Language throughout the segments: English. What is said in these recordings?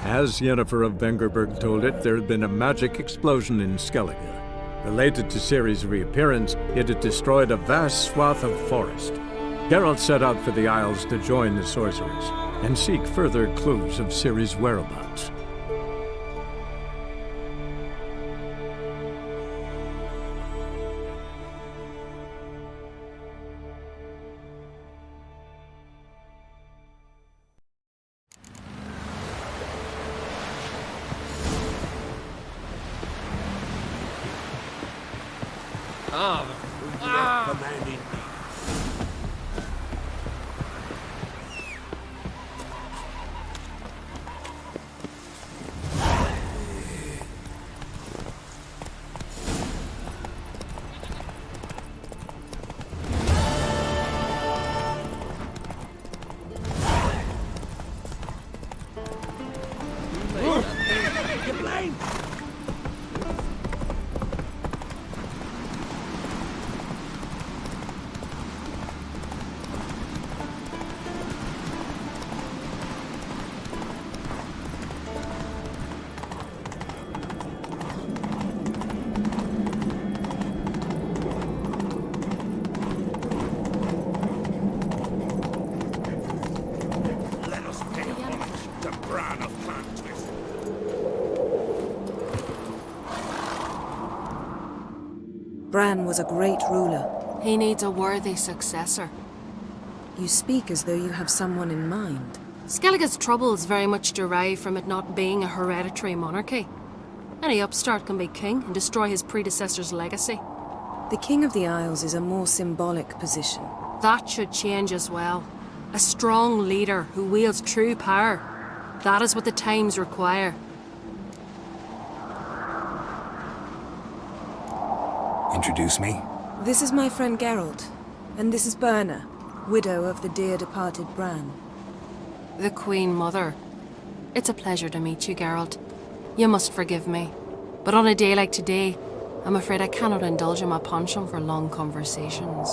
As Yennefer of Vengerberg told it, there had been a magic explosion in Skellige. Related to Ciri's reappearance, it had destroyed a vast swath of forest. Geralt set out for the Isles to join the sorcerers and seek further clues of Ciri's whereabouts. Commanding me. Bran was a great ruler. He needs a worthy successor. You speak as though you have someone in mind. Skellige's troubles very much derive from it not being a hereditary monarchy. Any upstart can be king and destroy his predecessor's legacy. The King of the Isles is a more symbolic position. That should change as well. A strong leader who wields true power. That is what the times require. Introduce me? This is my friend Geralt, and this is Birna, widow of the dear departed Bran. The Queen Mother. It's a pleasure to meet you, Geralt. You must forgive me, but on a day like today, I'm afraid I cannot indulge in my penchant for long conversations.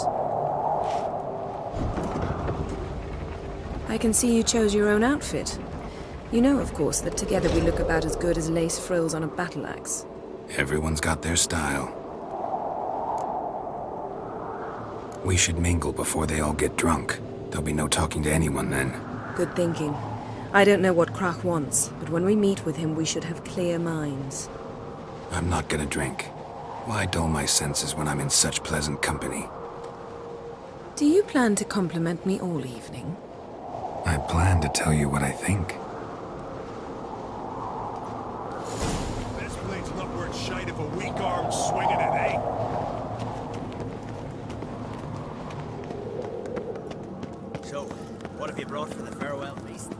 I can see you chose your own outfit. You know, of course, that together we look about as good as lace frills on a battle axe. Everyone's got their style. We should mingle before they all get drunk. There'll be no talking to anyone then. Good thinking. I don't know what Krach wants, but when we meet with him, we should have clear minds. I'm not gonna drink. Why dull my senses when I'm in such pleasant company? Do you plan to compliment me all evening? I plan to tell you what I think. This blade's not worth shite if a weak arm swinging it, eh? So, what have you brought for the farewell feast?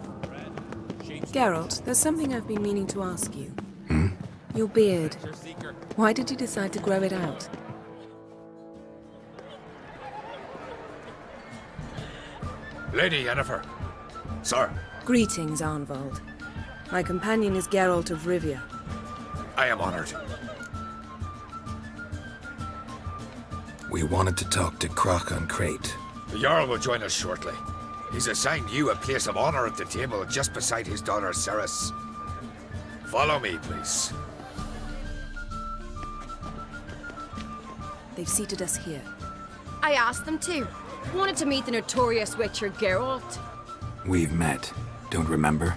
Geralt, there's something I've been meaning to ask you. Your beard. Why did you decide to grow it out? Lady Yennefer. Sir. Greetings, Arnvald. My companion is Geralt of Rivia. I am honored. We wanted to talk to Krach on Crate. The Jarl will join us shortly. He's assigned you a place of honor at the table just beside his daughter Ceres. Follow me, please. They've seated us here. I asked them to. Wanted to meet the notorious witcher Geralt. We've met. Don't remember?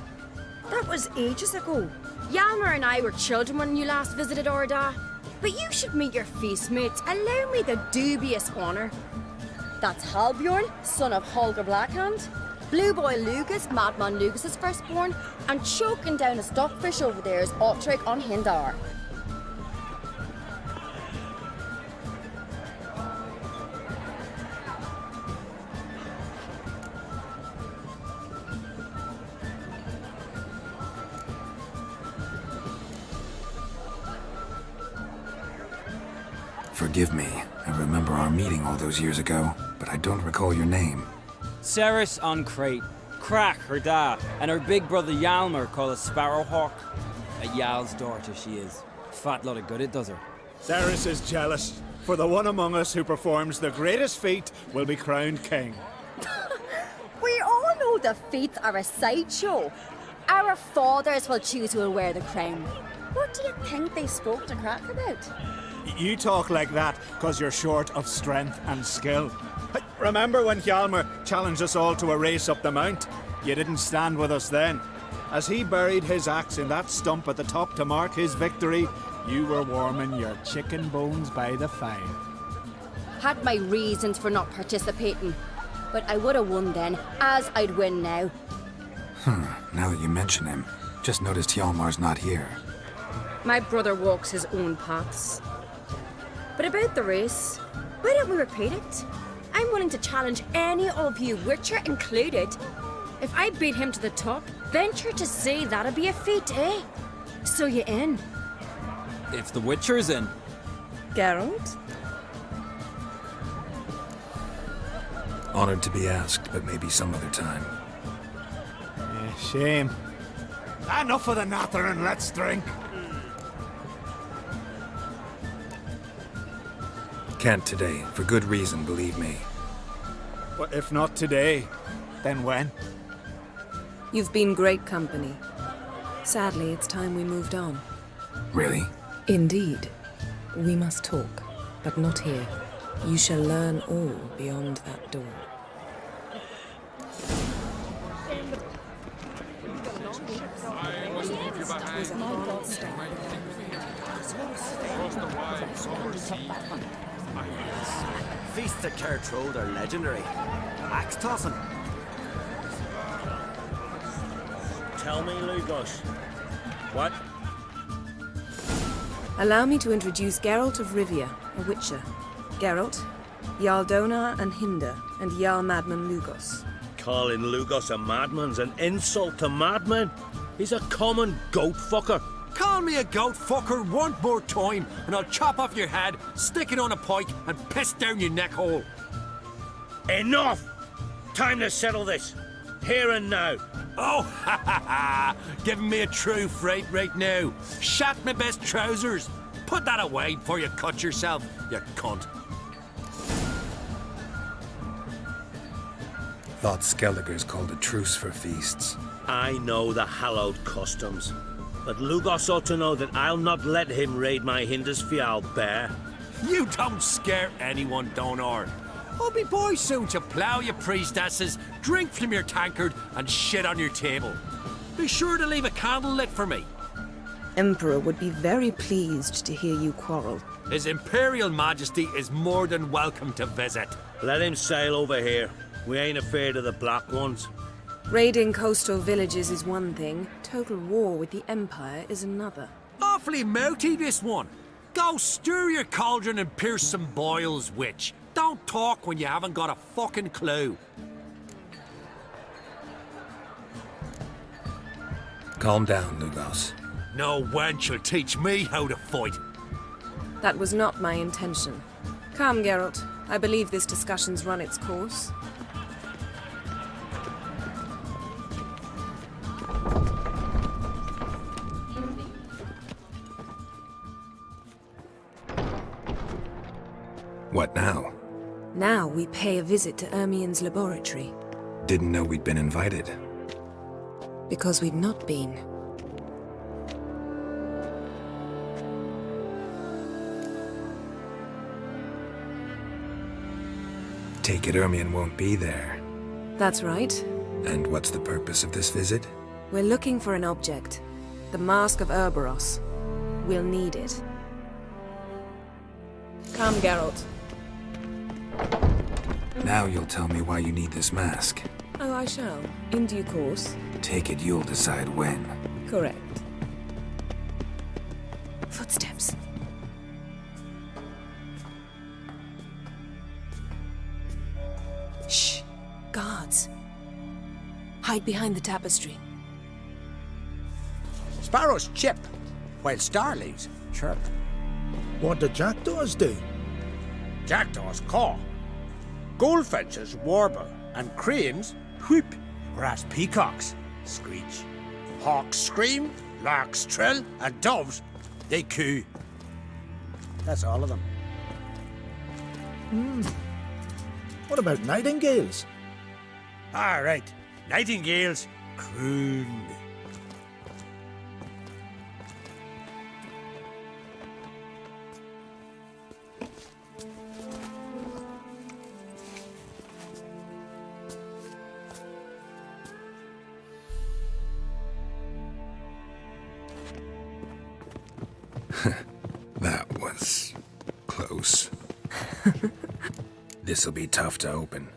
That was ages ago. Yalmer and I were children when you last visited Orda. But you should meet your feast mates. Allow me the dubious honor. That's Halbjorn, son of Holger Blackhand. Blue Boy Lugus, Madman Lugus' firstborn. And choking down a stockfish over there is Otric on Hindar. Forgive me. I remember our meeting all those years ago, but I don't recall your name. Ceres on Crate, Krach her da, and her big brother Yalmer called a Sparrowhawk. A Yal's daughter she is. Fat lot of good it does her. Ceres is jealous, for the one among us who performs the greatest feat will be crowned king. We all know the feats are a sideshow. Our fathers will choose who will wear the crown. What do you think they spoke to Crack about? You talk like that because you're short of strength and skill. Hey, remember when Hjalmar challenged us all to a race up the mount? You didn't stand with us then. As he buried his axe in that stump at the top to mark his victory, you were warming your chicken bones by the fire. Had my reasons for not participating, but I would have won then, as I'd win now. Now that you mention him, just noticed Hjalmar's not here. My brother walks his own paths. But about the race, why don't we repeat it? I'm willing to challenge any of you, Witcher included. If I beat him to the top, venture to say that'd be a feat, eh? So you in? If the Witcher's in. Geralt? Honored to be asked, but maybe some other time. Yeah, shame. Enough of the natter and let's drink. Can't today, for good reason, believe me. But if not today, then when? You've been great company. Sadly, it's time we moved on. Really? Indeed. We must talk, but not here. You shall learn all beyond that door. Feasts at Kertrode are legendary. Axe tossing. Tell me, Lugos. What? Allow me to introduce Geralt of Rivia, a Witcher. Geralt, Jarl Donar and Hinder, and Jarl Madman Lugos. Calling Lugos a madman's an insult to madmen. He's a common goat fucker. Call me a goat fucker one more time, and I'll chop off your head, stick it on a pike, and piss down your neck hole. Enough! Time to settle this. Here and now. Oh, ha ha ha! Giving me a true fright right now. Shat my best trousers. Put that away before you cut yourself, you cunt. Thought Skelliger's called a truce for feasts. I know the hallowed customs, but Lugos ought to know that I'll not let him raid my Hindisfial bear. You don't scare anyone, Donar. I'll be boy soon to plough your priestesses, drink from your tankard, and shit on your table. Be sure to leave a candle lit for me. Emperor would be very pleased to hear you quarrel. His Imperial Majesty is more than welcome to visit. Let him sail over here. We ain't afraid of the Black Ones. Raiding coastal villages is one thing, total war with the Empire is another. Awfully mouty, this one. Go stir your cauldron and pierce some boils, witch. Don't talk when you haven't got a fucking clue. Calm down, Lugos. No wench will teach me how to fight. That was not my intention. Come, Geralt. I believe this discussion's run its course. What now? Now we pay a visit to Ermien's laboratory. Didn't know we'd been invited. Because we've not been. Take it Ermien won't be there. That's right. And what's the purpose of this visit? We're looking for an object. The Mask of Urboros. We'll need it. Come, Geralt. Now you'll tell me why you need this mask. Oh, I shall. In due course. Take it you'll decide when. Correct. Footsteps. Shh. Guards. Hide behind the tapestry. Sparrows chip, while starlings chirp. What do jackdaws do? Jackdaws caw. Goldfinches warble, and cranes whoop, whereas peacocks screech. Hawks scream, larks trill, and doves, they coo. That's all of them. What about nightingales? All right, nightingales croon. That was close. This'll be tough to open.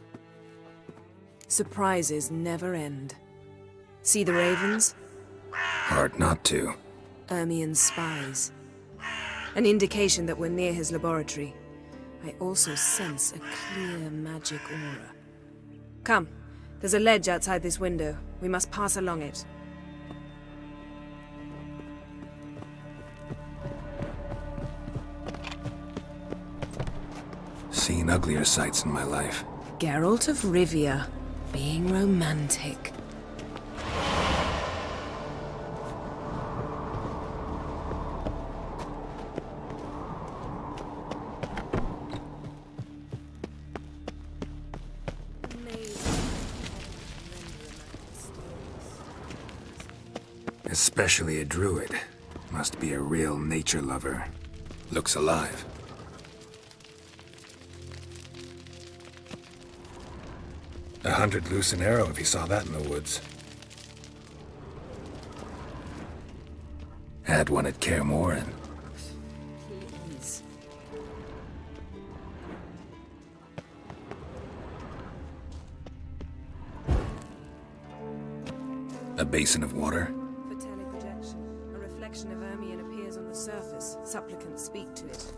Surprises never end. See the ravens? Hard not to. Ermien's spies. An indication that we're near his laboratory. I also sense a clear magic aura. Come, there's a ledge outside this window. We must pass along it. Seen uglier sights in my life. Geralt of Rivia, being romantic. Especially a druid. Must be a real nature lover. Looks alive. $100 loose an arrow if you saw that in the woods. Had one at Kaer Morhen. Please. A basin of water. For teleprojection, a reflection of Ermien appears on the surface. Supplicants speak to it.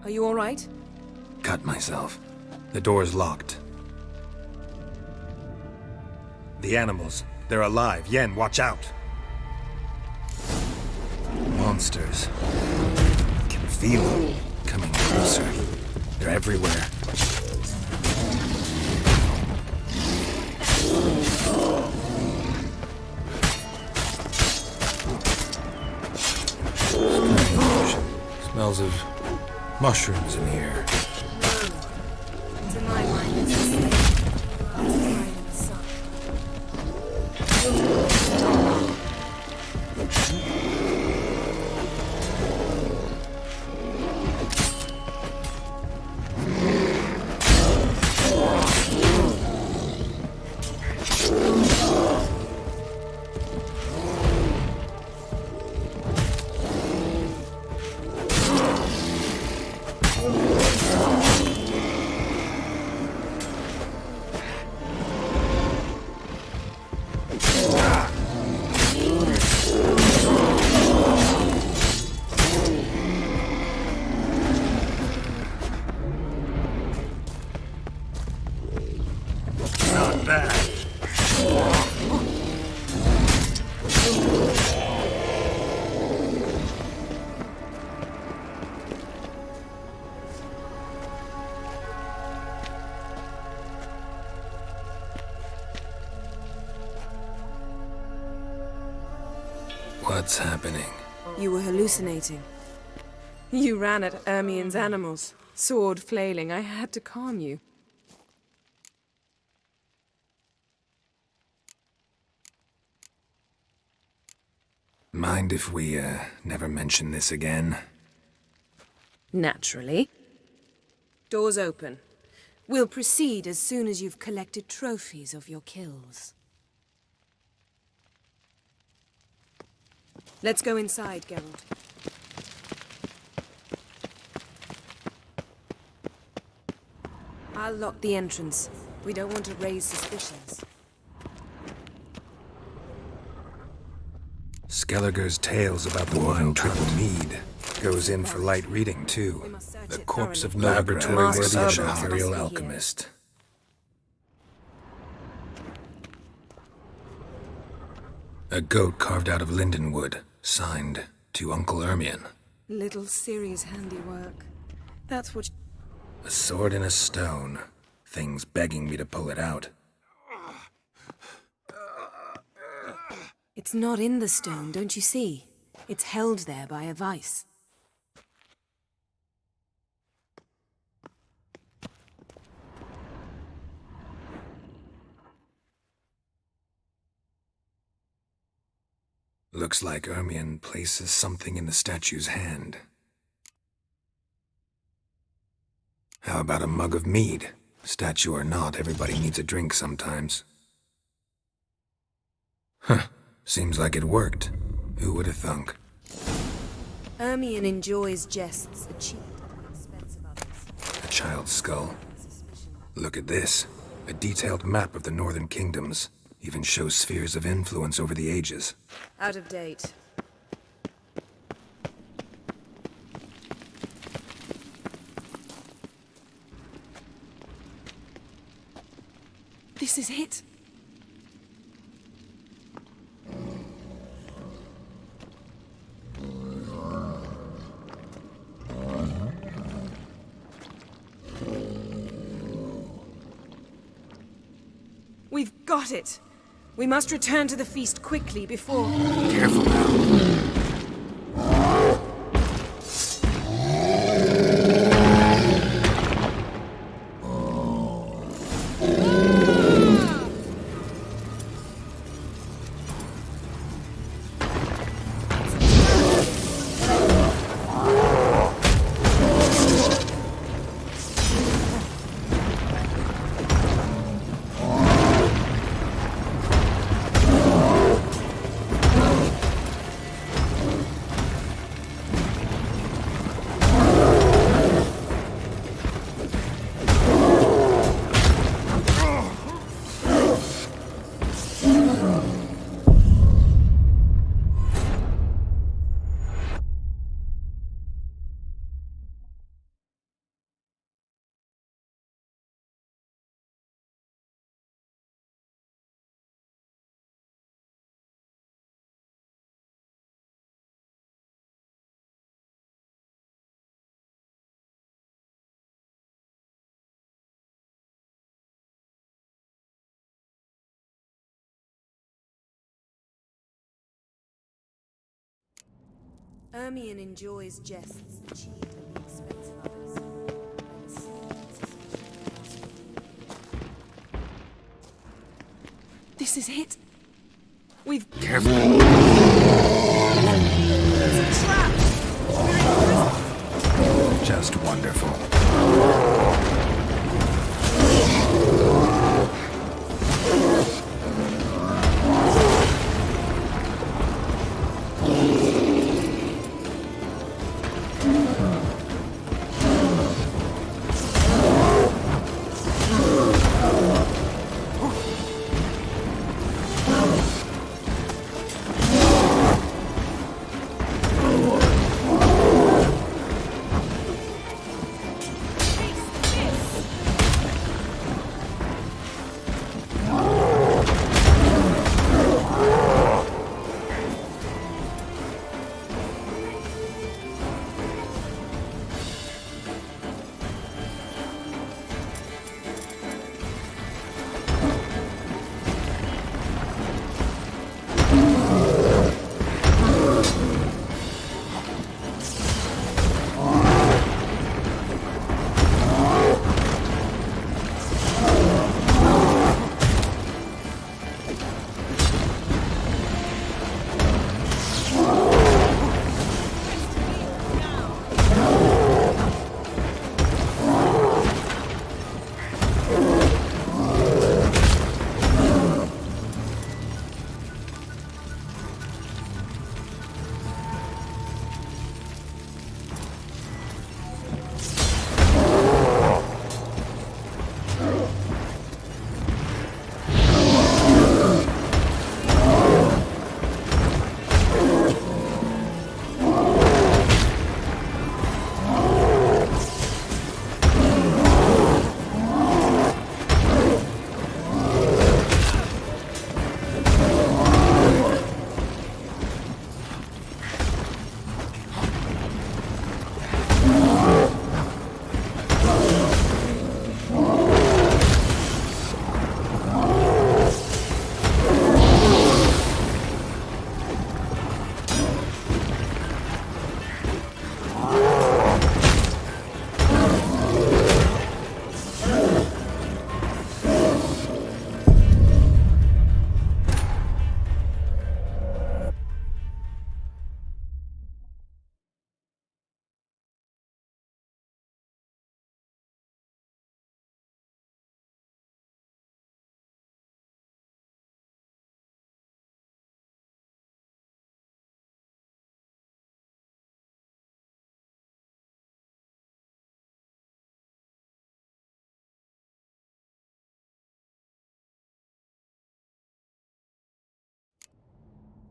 Are you all right? Cut myself. The door's locked. The animals. They're alive. Yen, watch out. Monsters. I can feel them coming closer. They're everywhere. Strange. Smells of mushrooms in here. To my mind, it's the same. It's fire in the sun. Not bad. What's happening? You were hallucinating. You ran at Ermien's animals, sword flailing. I had to calm you. Mind if we, never mention this again? Naturally. Doors open. We'll proceed as soon as you've collected trophies of your kills. Let's go inside, Geralt. I'll lock the entrance. We don't want to raise suspicions. Skelliger's tales about the wine triple mead. Goes in for light reading, too. The corpse of laboratory worthy of an imperial alchemist. A goat carved out of lindenwood, signed to Uncle Ermien. Little Ciri's handiwork. That's what... A sword in a stone. Things begging me to pull it out. It's not in the stone, don't you see? It's held there by a vice. Looks like Ermion places something in the statue's hand. How about a mug of mead? Statue or not, everybody needs a drink sometimes. Huh. Seems like it worked. Who would have thunk? Ermion enjoys jests achieved at the expense of others. A child's skull. Look at this. A detailed map of the Northern Kingdoms. Even shows spheres of influence over the ages. Out of date. This is it. We've got it. We must return to the feast quickly before... Careful now. Ermion enjoys jests achieved at the expense of others. This is it. We've... Careful. It's a trap! Just wonderful.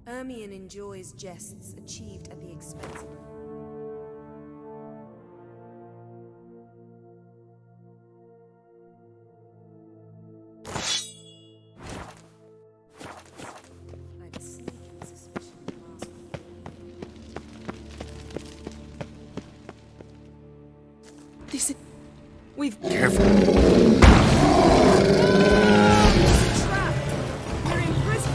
Ermion enjoys jests achieved at the expense of... I have a sneaking suspicion the mask will... This is... We've... Careful. We're in prison!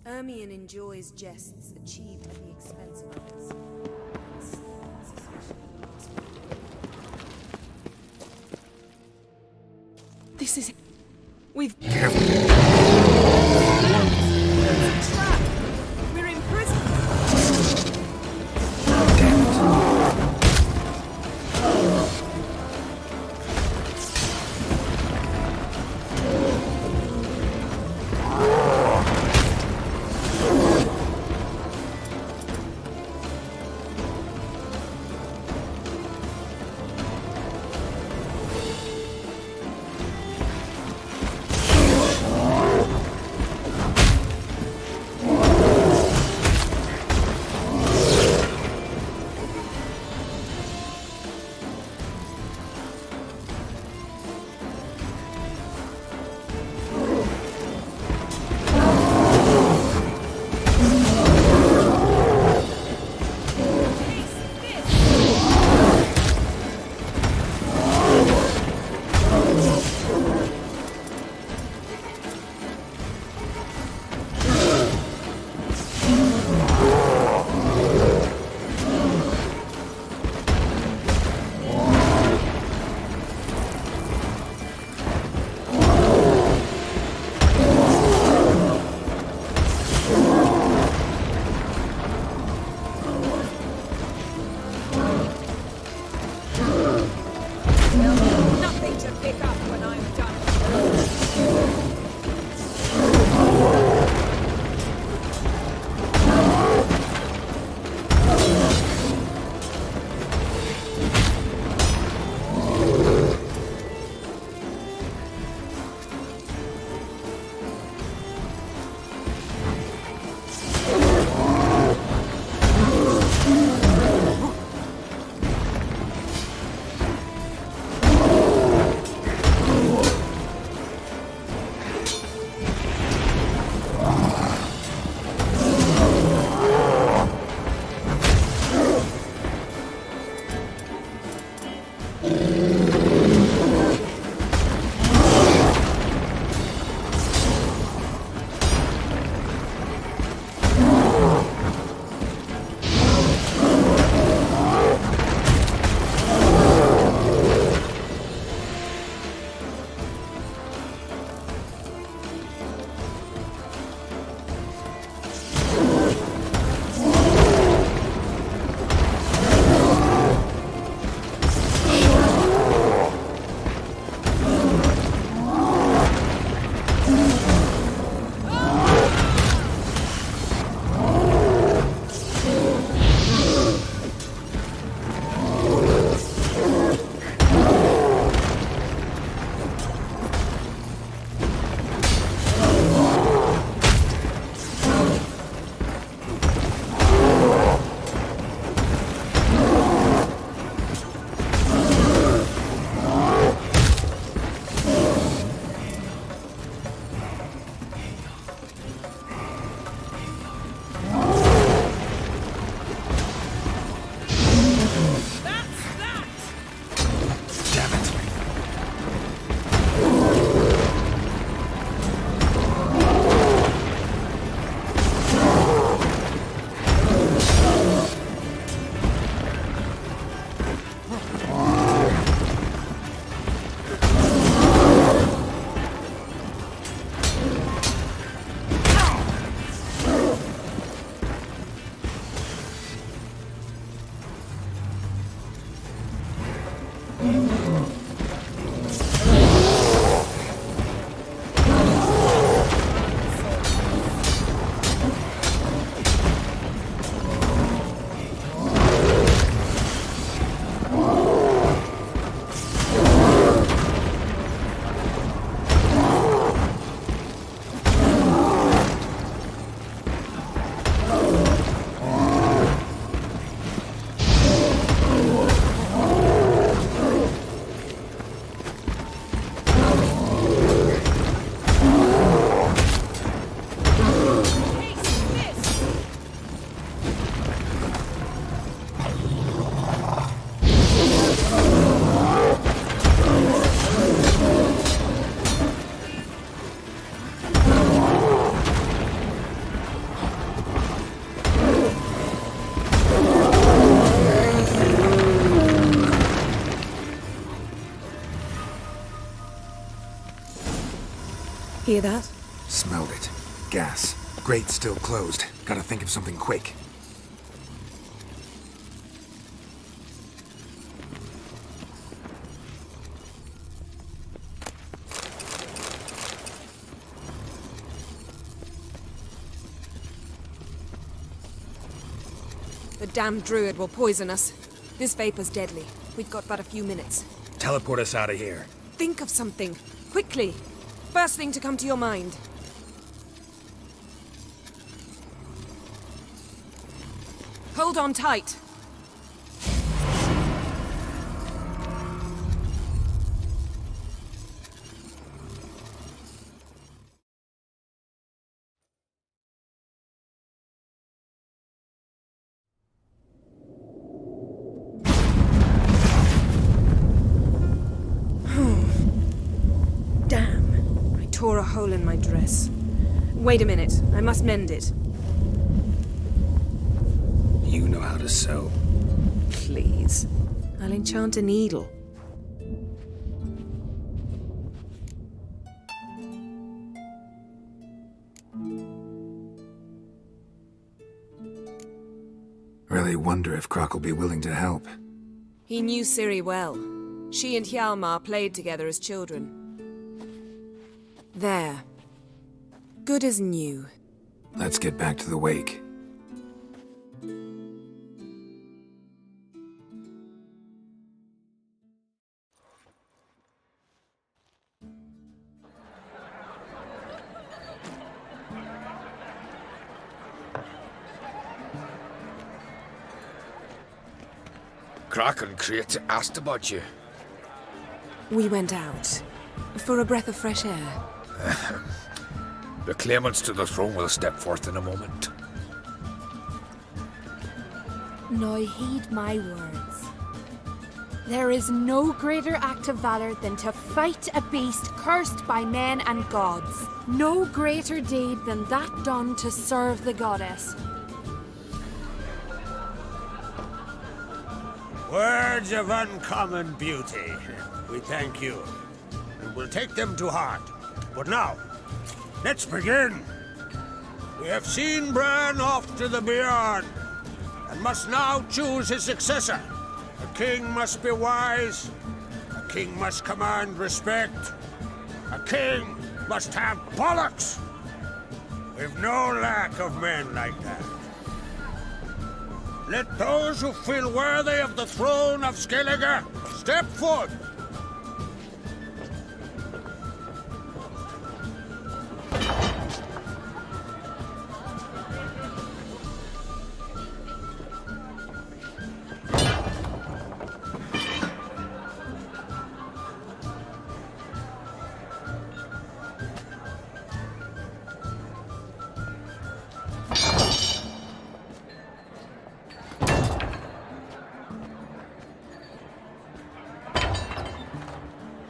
Ermion enjoys jests achieved at the expense of others. This is... We've... Careful. We're in prison! Damn it. Hear that? Smelled it. Gas. Grate still closed. Gotta think of something quick. The damned druid will poison us. This vapor's deadly. We've got but a few minutes. Teleport us out of here. Think of something. Quickly. First thing to come to your mind. Hold on tight. Damn. I tore a hole in my dress. Wait a minute. I must mend it. You know how to sew. Please. I'll enchant a needle. Really wonder if Croc will be willing to help. He knew Ciri well. She and Hjalmar played together as children. There. Good as new. Let's get back to the wake. Croc and Crate asked about you. We went out. For a breath of fresh air. The claimants to the throne will step forth in a moment. Now heed my words. There is no greater act of valor than to fight a beast cursed by men and gods. No greater deed than that done to serve the goddess. Words of uncommon beauty. We thank you, and we'll take them to heart. But now, let's begin. We have seen Bran off to the beyond, and must now choose his successor. A king must be wise. A king must command respect. A king must have bollocks. We've no lack of men like that. Let those who feel worthy of the throne of Skellige step forth.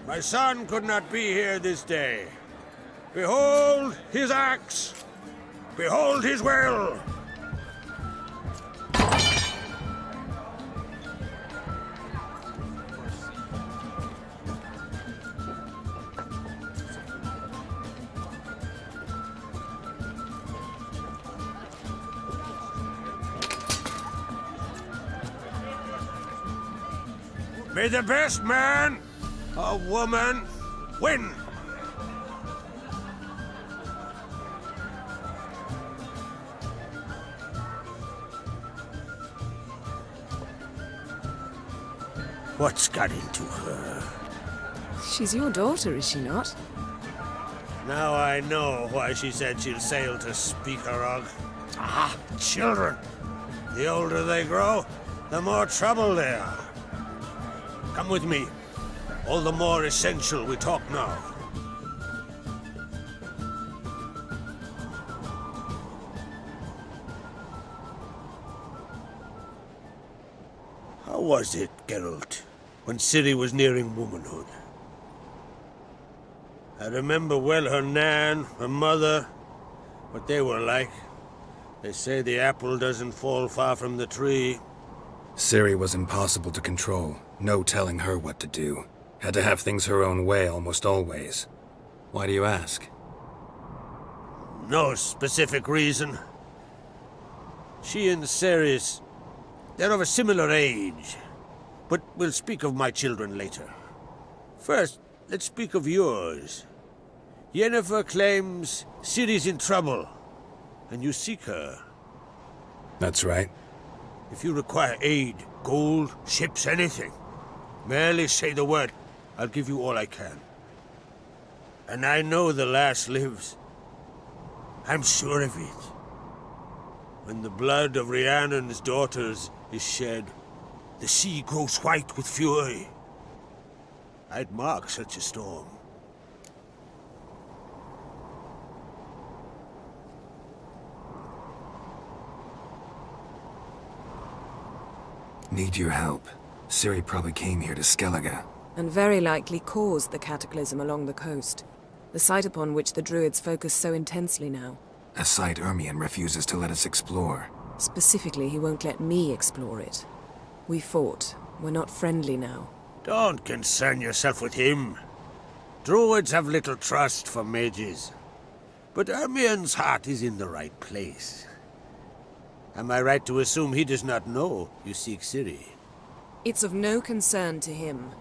My son could not be here this day. Behold his axe. Behold his will. May the best man or woman win. What's got into her? She's your daughter, is she not? Now I know why she said she'll sail to Speakerog. Ah, children. The older they grow, the more trouble they are. Come with me. All the more essential we talk now. How was it, Geralt, when Ciri was nearing womanhood? I remember well her nan, her mother, what they were like. They say the apple doesn't fall far from the tree. Ciri was impossible to control. No telling her what to do. Had to have things her own way almost always. Why do you ask? No specific reason. She and Ceres, they're of a similar age. But we'll speak of my children later. First, let's speak of yours. Yennefer claims Ciri's in trouble, and you seek her. That's right. If you require aid, gold, ships, anything, merely say the word. I'll give you all I can. And I know the lass lives. I'm sure of it. When the blood of Rhiannon's daughters is shed, the sea grows white with fury. I'd mark such a storm. Need your help. Ciri probably came here to Skellige. And very likely caused the cataclysm along the coast. The site upon which the Druids focus so intensely now. A site Ermion refuses to let us explore. Specifically, he won't let me explore it. We fought. We're not friendly now. Don't concern yourself with him. Druids have little trust for mages. But Ermion's heart is in the right place. Am I right to assume he does not know you seek Ciri? It's of no concern to him.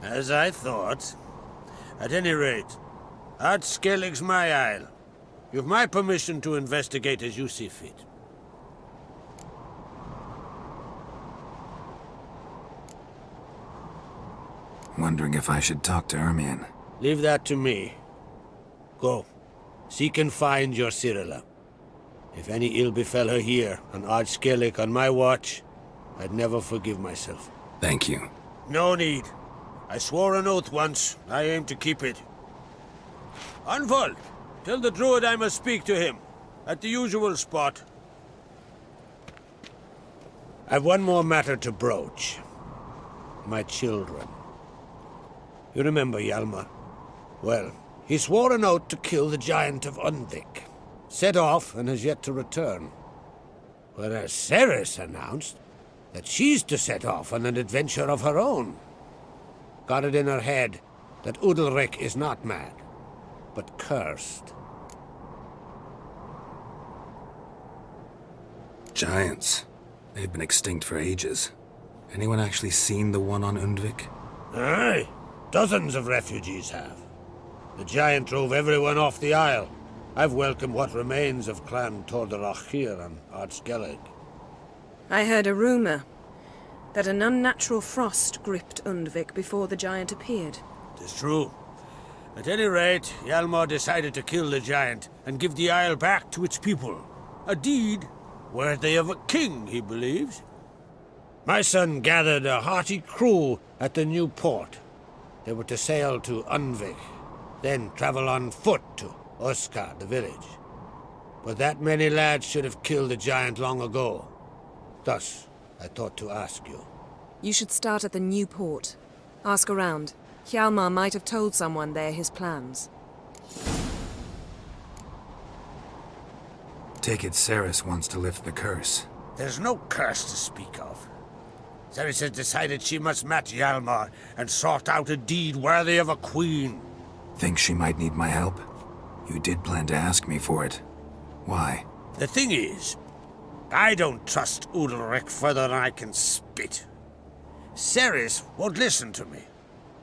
As I thought. At any rate, Ard Skellig's my isle. You've my permission to investigate as you see fit. Wondering if I should talk to Ermion. Leave that to me. Go. Seek and find your Cyrilla. If any ill befell her here, on Ard Skellig on my watch, I'd never forgive myself. Thank you. No need. I swore an oath once. I aim to keep it. Anvald, tell the druid I must speak to him. At the usual spot. I've one more matter to broach. My children. You remember Hjalmar? Well, he swore an oath to kill the giant of Undvik. Set off and has yet to return. Whereas Ceres announced that she's to set off on an adventure of her own. Got it in her head that Udalric is not mad, but cursed. Giants. They've been extinct for ages. Anyone actually seen the one on Undvik? Aye. Dozens of refugees have. The giant drove everyone off the isle. I've welcomed what remains of Clan Tordarach here on Ard Skellig. I heard a rumor that an unnatural frost gripped Undvik before the giant appeared. It's true. At any rate, Hjalmar decided to kill the giant and give the isle back to its people. A deed worthy of a king, he believes. My son gathered a hearty crew at the new port. They were to sail to Undvik, then travel on foot to Oskar, the village. But that many lads should have killed the giant long ago. Thus, I thought to ask you. You should start at the new port. Ask around. Hjalmar might have told someone there his plans. Take it Ceres wants to lift the curse. There's no curse to speak of. Ceres has decided she must match Hjalmar and sort out a deed worthy of a queen. Think she might need my help? You did plan to ask me for it. Why? The thing is, I don't trust Udalric further than I can spit. Ceres won't listen to me,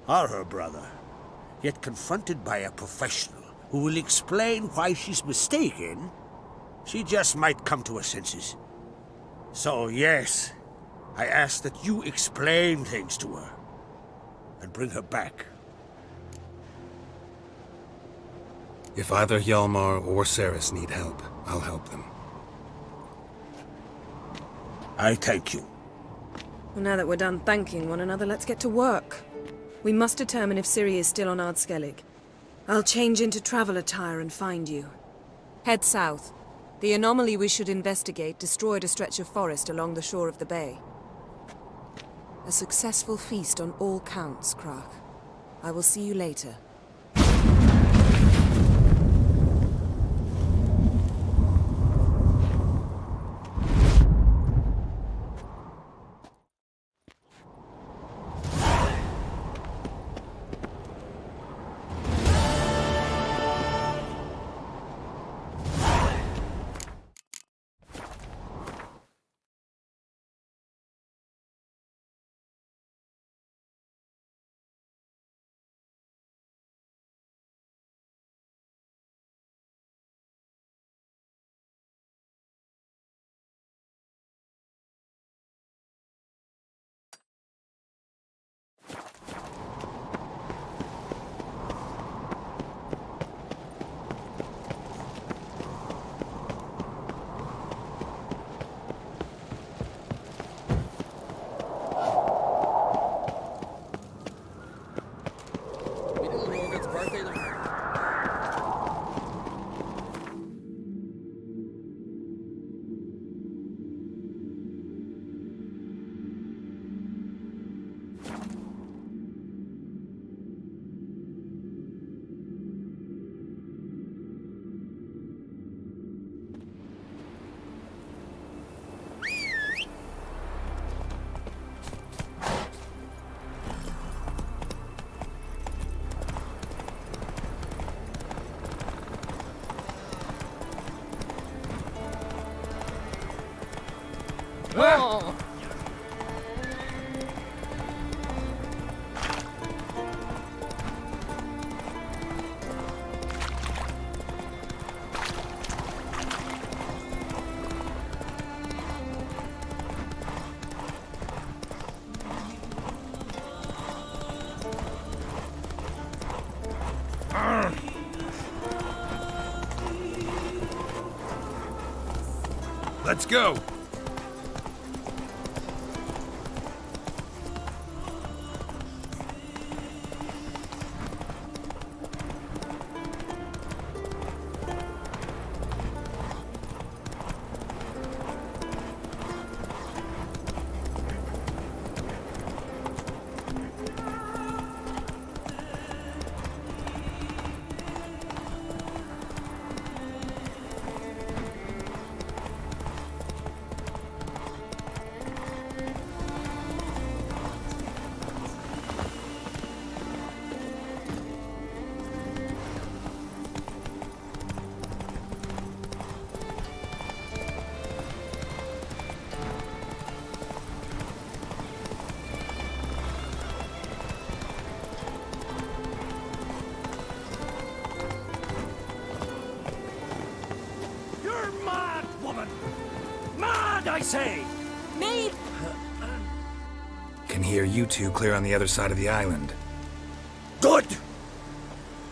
or her brother. Yet confronted by a professional who will explain why she's mistaken, she just might come to her senses. So yes, I ask that you explain things to her, and bring her back. If either Hjalmar or Ceres need help, I'll help them. I thank you. Well, now that we're done thanking one another, let's get to work. We must determine if Ciri is still on Ard Skellig. I'll change into travel attire and find you. Head south. The anomaly we should investigate destroyed a stretch of forest along the shore of the bay. A successful feast on all counts, Krach. I will see you later. Oh. Let's go. I say! Me? Can hear you two clear on the other side of the island. Good!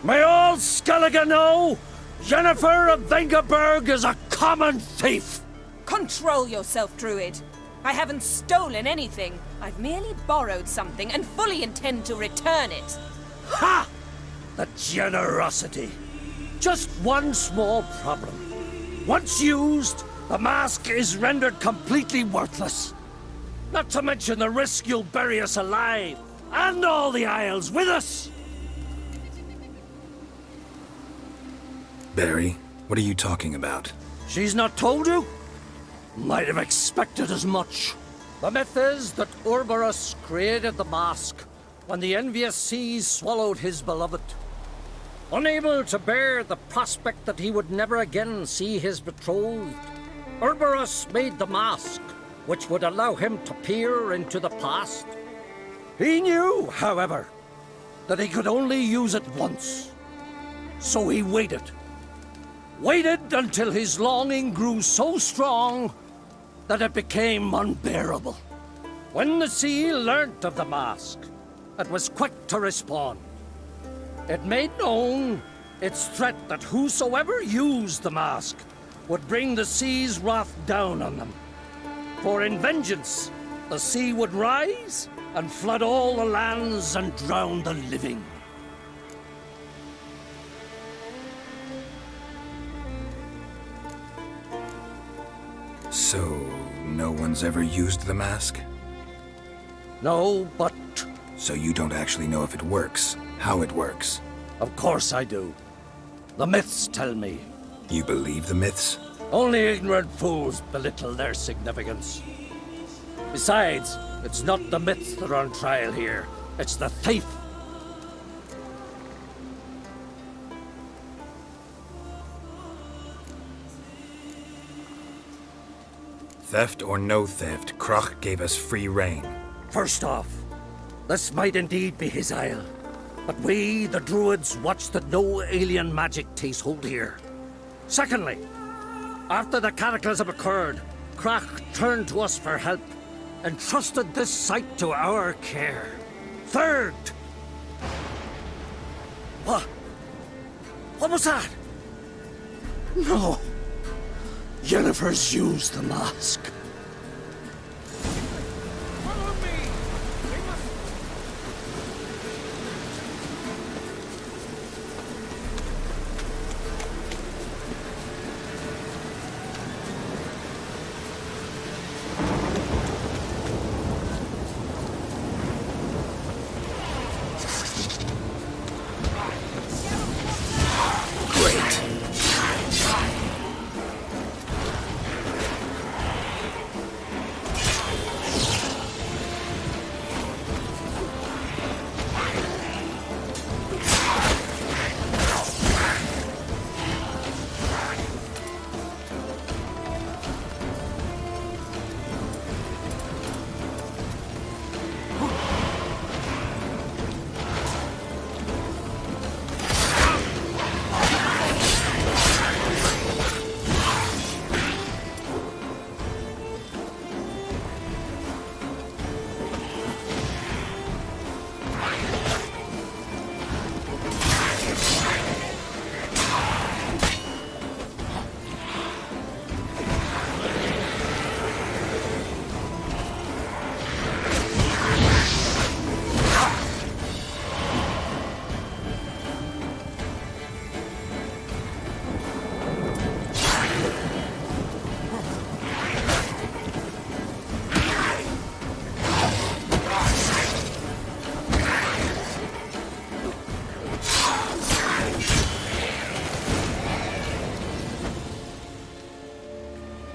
May all Skellige know Jennifer of Vengerberg is a common thief! Control yourself, Druid. I haven't stolen anything. I've merely borrowed something and fully intend to return it. Ha! The generosity. Just one small problem. Once used, the mask is rendered completely worthless. Not to mention the risk you'll bury us alive, and all the Isles with us! Barry, what are you talking about? She's not told you? Might have expected as much. The myth is that Urberus created the mask when the envious seas swallowed his beloved. Unable to bear the prospect that he would never again see his betrothed, Urberus made the mask, which would allow him to peer into the past. He knew, however, that he could only use it once. So he waited. Waited until his longing grew so strong that it became unbearable. When the sea learnt of the mask, it was quick to respond. It made known its threat that whosoever used the mask would bring the sea's wrath down on them. For in vengeance, the sea would rise and flood all the lands and drown the living. So, no one's ever used the mask? No, but... So you don't actually know if it works, how it works? Of course I do. The myths tell me. You believe the myths? Only ignorant fools belittle their significance. Besides, it's not the myths that are on trial here. It's the thief. Theft or no theft, Krach gave us free rein. First off, this might indeed be his isle. But we, the Druids, watch that no alien magic takes hold here. Secondly, after the cataclysm occurred, Krach turned to us for help and trusted this site to our care. Third... What? What was that? No. Jennifer's used the mask.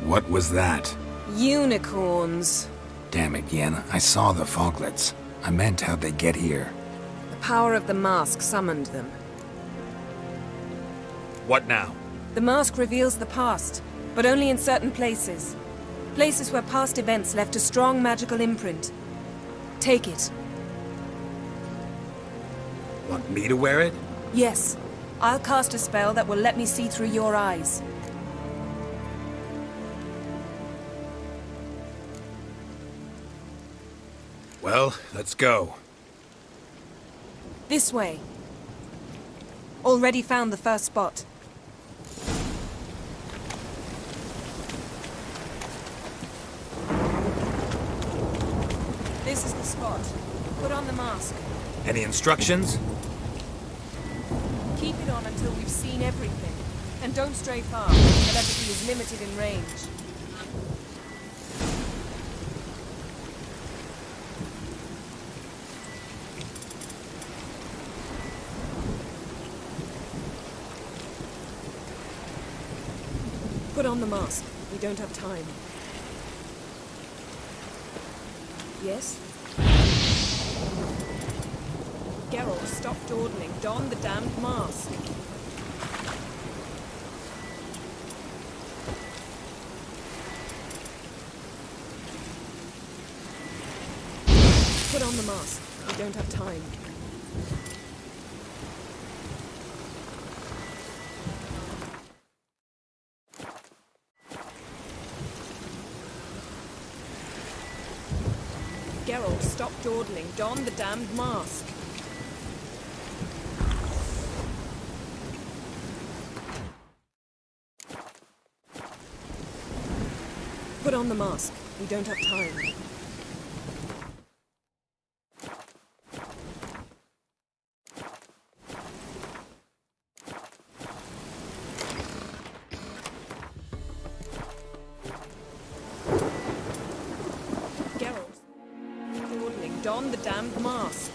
What was that? Unicorns. Damn it, Yen. I saw the foglets. I meant how'd they get here. The power of the mask summoned them. What now? The mask reveals the past, but only in certain places. Places where past events left a strong magical imprint. Take it. Want me to wear it? Yes. I'll cast a spell that will let me see through your eyes. Well, let's go. This way. Already found the first spot. This is the spot. Put on the mask. Any instructions? Keep it on until we've seen everything. And don't stray far. Telepathy is limited in range. Put on the mask. We don't have time. Yes? Geralt, stop dawdling. Don the damned mask. Put on the mask. We don't have time. Geralt, stop dawdling. Don the damned mask. Put on the mask. We don't have time. Don the damned mask.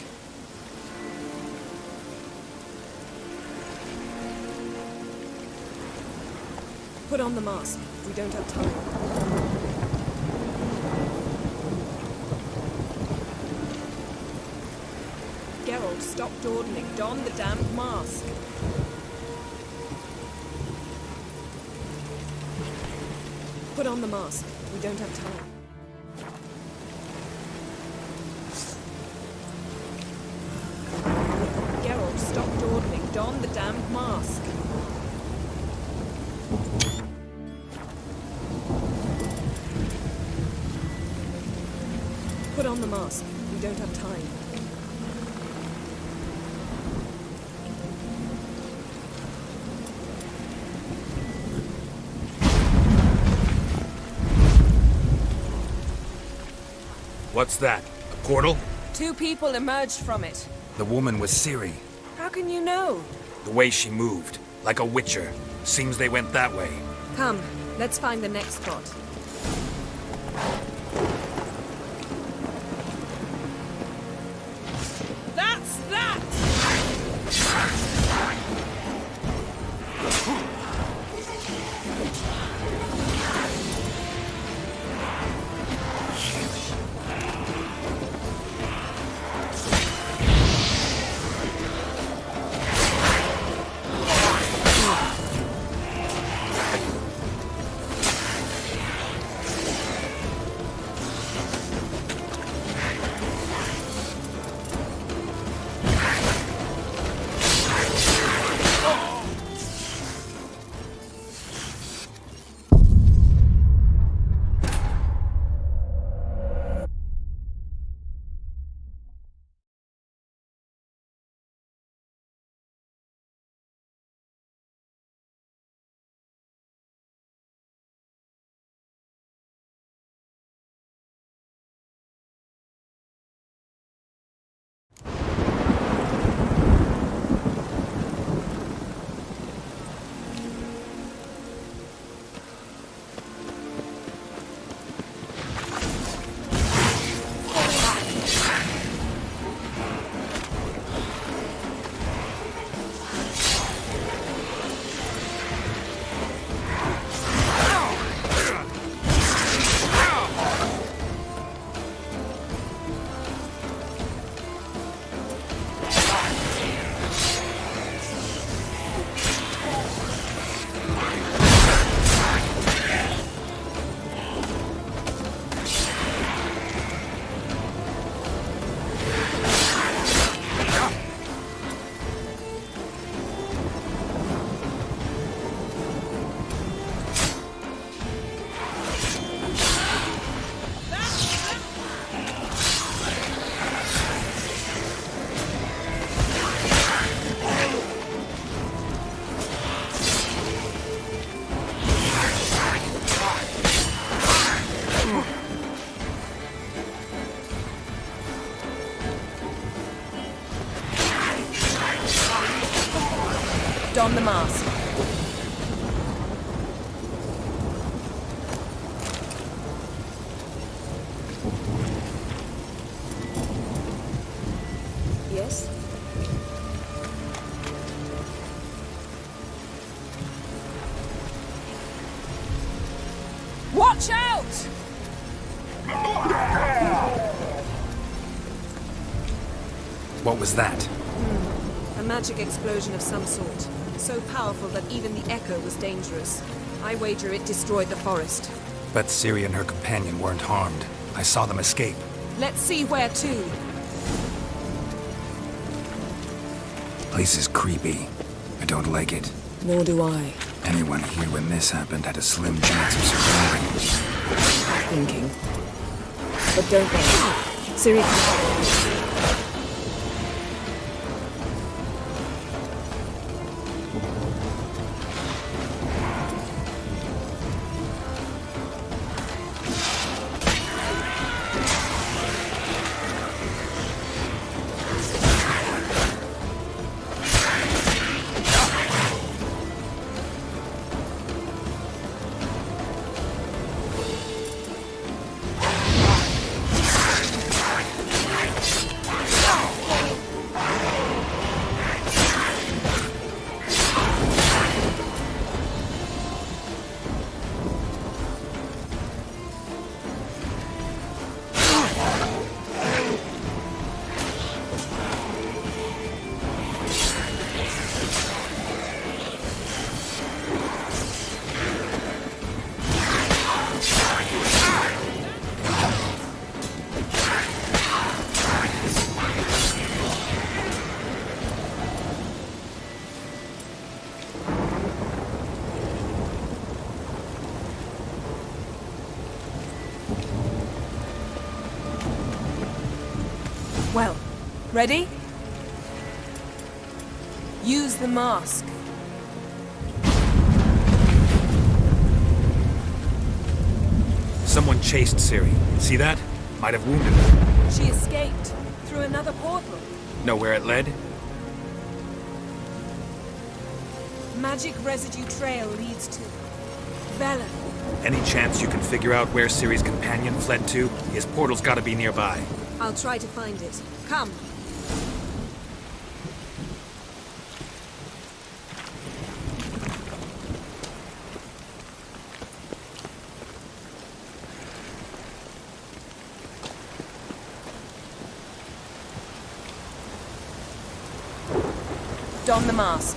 Put on the mask. We don't have time. Geralt, stop dawdling. Don the damned mask. Put on the mask. We don't have time. Geralt, stop dawdling. Don the damned mask. Put on the mask. We don't have time. What's that? A portal? 2 people emerged from it. The woman was Ciri. How can you know? The way she moved. Like a witcher. Seems they went that way. Come, let's find the next spot. That's that! Don the mask. Yes? Watch out! What was that? A magic explosion of some sort. So powerful that even the echo was dangerous. I wager it destroyed the forest. But Ciri and her companion weren't harmed. I saw them escape. Let's see where to. Place is creepy. I don't like it. Nor do I. Anyone here when this happened had a slim chance of surviving. Thinking. But don't worry. Ciri. Well, ready? Use the mask. Someone chased Ciri. See that? Might have wounded her. She escaped through another portal. Know where it led? Magic residue trail leads to Velen. Any chance you can figure out where Ciri's companion fled to? His portal's gotta be nearby. I'll try to find it. Come. Don the mask.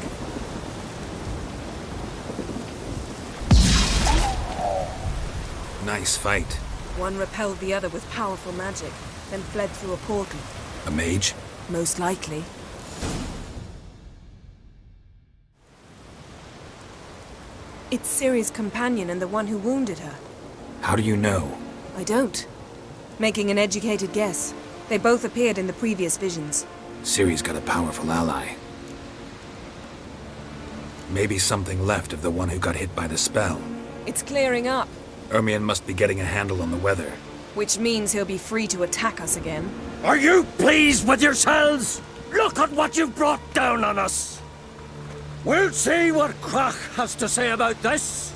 Nice fight. One repelled the other with powerful magic, then fled through a portal. A mage? Most likely. It's Ciri's companion and the one who wounded her. How do you know? I don't. Making an educated guess. They both appeared in the previous visions. Ciri's got a powerful ally. Maybe something left of the one who got hit by the spell. It's clearing up. Ermion must be getting a handle on the weather. Which means he'll be free to attack us again. Are you pleased with yourselves? Look at what you've brought down on us. We'll see what Crach has to say about this.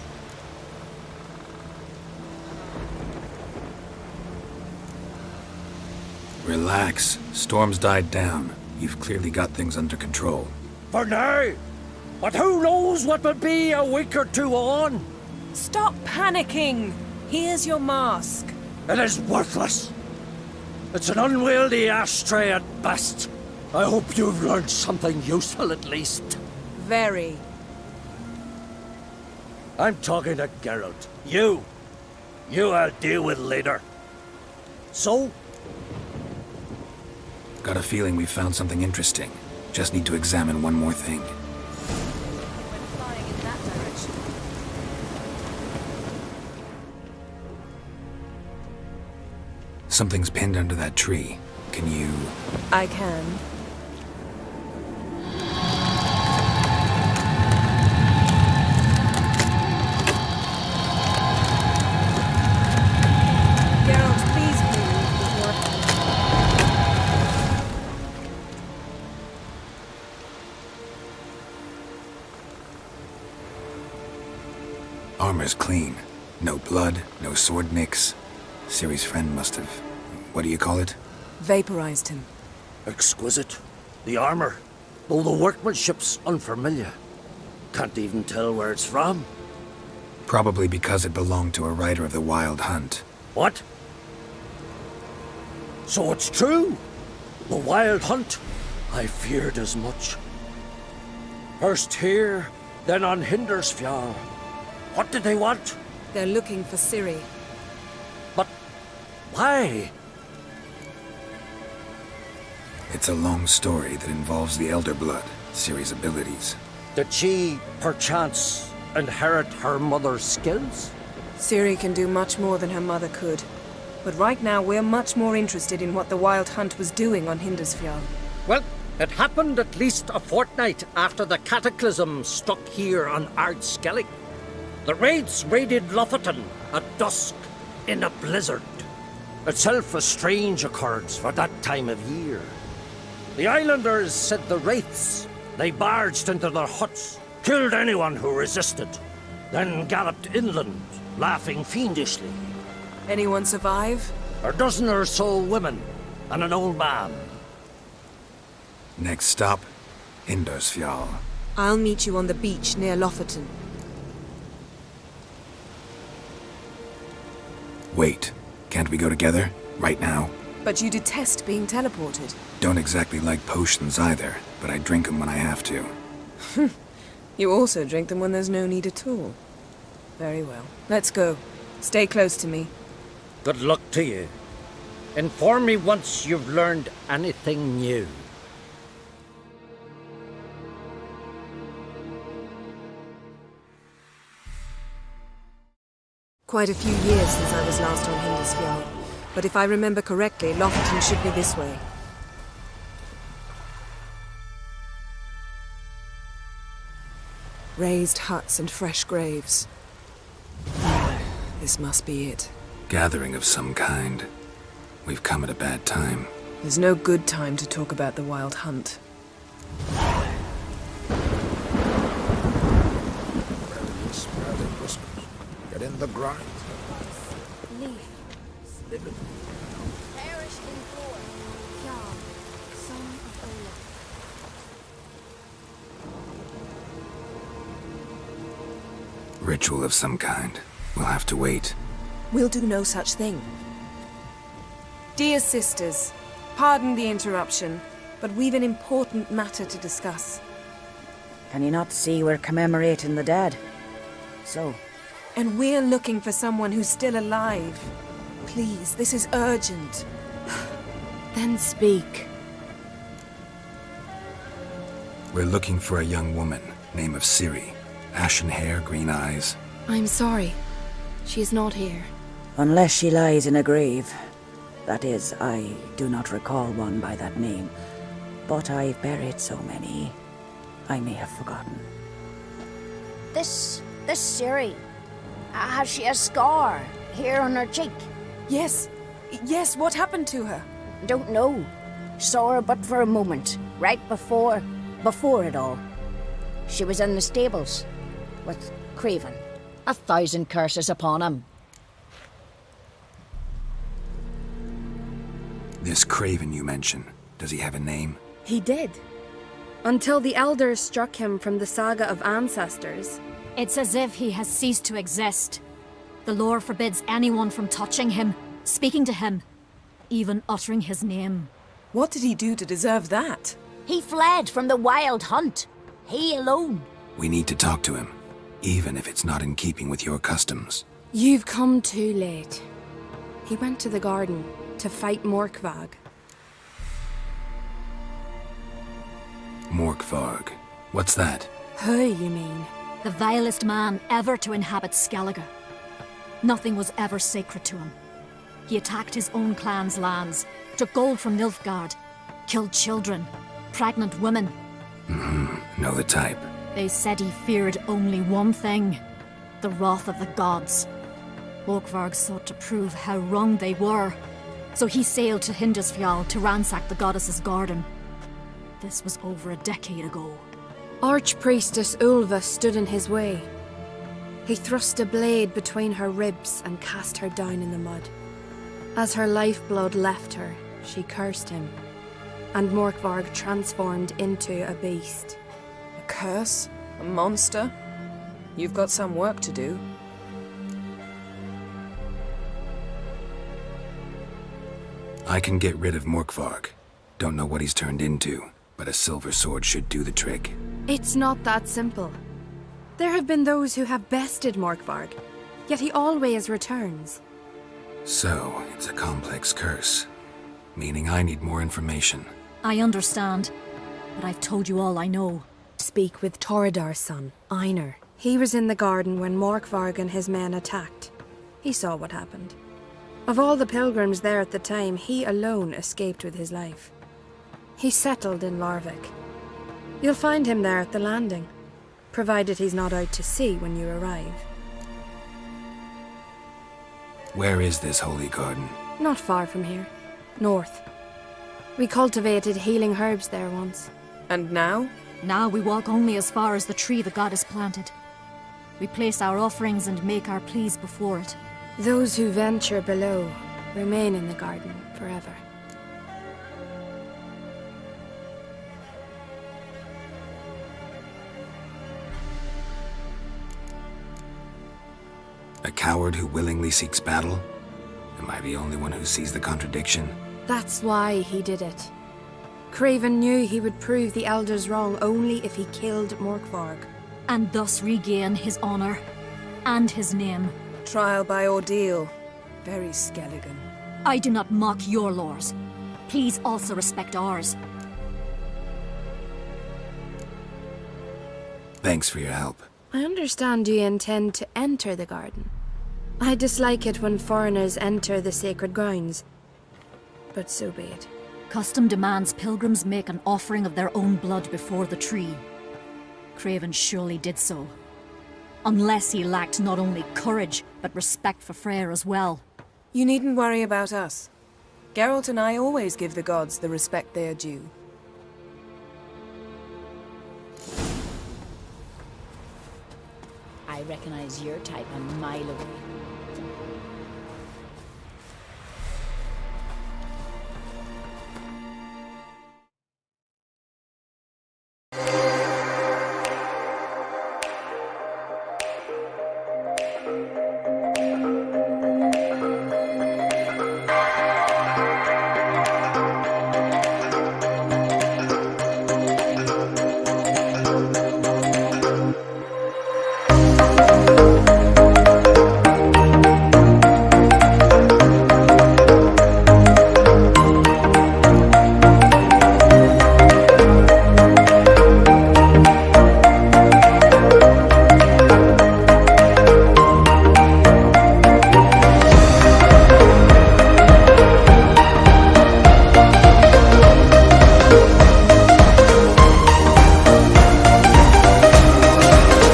Relax. Storm's died down. You've clearly got things under control. For now. But who knows what will be a week or two on? Stop panicking! Here's your mask. It is worthless. It's an unwieldy ashtray at best. I hope you've learned something useful at least. Very. I'm talking to Geralt. You I'll deal with later. So? Got a feeling we found something interesting. Just need to examine one more thing. Went flying in that direction. Something's pinned under that tree. Can you... I can. Geralt, please move before... Armor's clean. No blood, no sword nicks. Ciri's friend must have... what do you call it? Vaporized him. Exquisite. The armor, though the workmanship's unfamiliar. Can't even tell where it's from. Probably because it belonged to a rider of the Wild Hunt. What? So it's true? The Wild Hunt? I feared as much. First here, then on Hindersfjall. What did they want? They're looking for Ciri. But why? It's a long story that involves the Elder Blood, Ciri's abilities. Did she, perchance, inherit her mother's skills? Ciri can do much more than her mother could. But right now, we're much more interested in what the Wild Hunt was doing on Hindersfjall. Well, it happened at least a fortnight after the cataclysm struck here on Ard-Skellig. The raids raided Lofoten at dusk in a blizzard. Itself a strange occurrence for that time of year. The islanders said the wraiths. They barged into their huts, killed anyone who resisted, then galloped inland, laughing fiendishly. Anyone survive? A dozen or so women, and an old man. Next stop, Hindersfjall. I'll meet you on the beach near Lofoten. Wait, can't we go together? Right now? But you detest being teleported. Don't exactly like potions either, but I drink them when I have to. You also drink them when there's no need at all. Very well. Let's go. Stay close to me. Good luck to you. Inform me once you've learned anything new. Quite a few years since I was last on Hindersfjall, but if I remember correctly, Lofoten should be this way. Raised huts and fresh graves. This must be it. Gathering of some kind. We've come at a bad time. There's no good time to talk about the Wild Hunt. Get in the grind. Perish in war. Jarl, son of Olaf. Ritual of some kind. We'll have to wait. We'll do no such thing. Dear sisters, pardon the interruption, but we've an important matter to discuss. Can you not see we're commemorating the dead? So? And we're looking for someone who's still alive. Please, this is urgent. Then speak. We're looking for a young woman, name of Ciri. Ashen hair, green eyes. I'm sorry. She is not here. Unless she lies in a grave. That is, I do not recall one by that name. But I've buried so many, I may have forgotten. This Ciri, has she a scar here on her cheek? Yes. Yes, what happened to her? Don't know. Saw her but for a moment, right before it all. She was in the stables with Craven. 1,000 curses upon him. This Craven you mention, does he have a name? He did. Until the elders struck him from the saga of ancestors. It's as if he has ceased to exist. The lore forbids anyone from touching him, speaking to him, even uttering his name. What did he do to deserve that? He fled from the Wild Hunt. He alone. We need to talk to him, even if it's not in keeping with your customs. You've come too late. He went to the garden to fight Morkvarg. Morkvarg. What's that? Who, you mean? The vilest man ever to inhabit Skellige. Nothing was ever sacred to him. He attacked his own clan's lands, took gold from Nilfgaard, killed children, pregnant women. Know the type. They said he feared only one thing, the wrath of the gods. Morkvarg sought to prove how wrong they were, so he sailed to Hindersfjall to ransack the goddess's garden. This was over a decade ago. Archpriestess Ulva stood in his way. He thrust a blade between her ribs and cast her down in the mud. As her lifeblood left her, she cursed him, and Morkvarg transformed into a beast. A curse? A monster? You've got some work to do. I can get rid of Morkvarg. Don't know what he's turned into, but a silver sword should do the trick. It's not that simple. There have been those who have bested Morkvarg, yet he always returns. So, it's a complex curse, meaning I need more information. I understand, but I've told you all I know. Speak with Torridar's son, Einar. He was in the garden when Morkvarg and his men attacked. He saw what happened. Of all the pilgrims there at the time, he alone escaped with his life. He settled in Larvik. You'll find him there at the landing, provided he's not out to sea when you arrive. Where is this holy garden? Not far from here. North. We cultivated healing herbs there once. And now? Now we walk only as far as the tree the goddess planted. We place our offerings and make our pleas before it. Those who venture below remain in the garden forever. A coward who willingly seeks battle? Am I the only one who sees the contradiction? That's why he did it. Craven knew he would prove the elders wrong only if he killed Morkvarg. And thus regain his honor and his name. Trial by ordeal. Very Skelligan. I do not mock your laws. Please also respect ours. Thanks for your help. I understand you intend to enter the garden. I dislike it when foreigners enter the sacred grounds, but so be it. Custom demands pilgrims make an offering of their own blood before the tree. Craven surely did so. Unless he lacked not only courage, but respect for Freyr as well. You needn't worry about us. Geralt and I always give the gods the respect they are due. I recognize your type a mile away.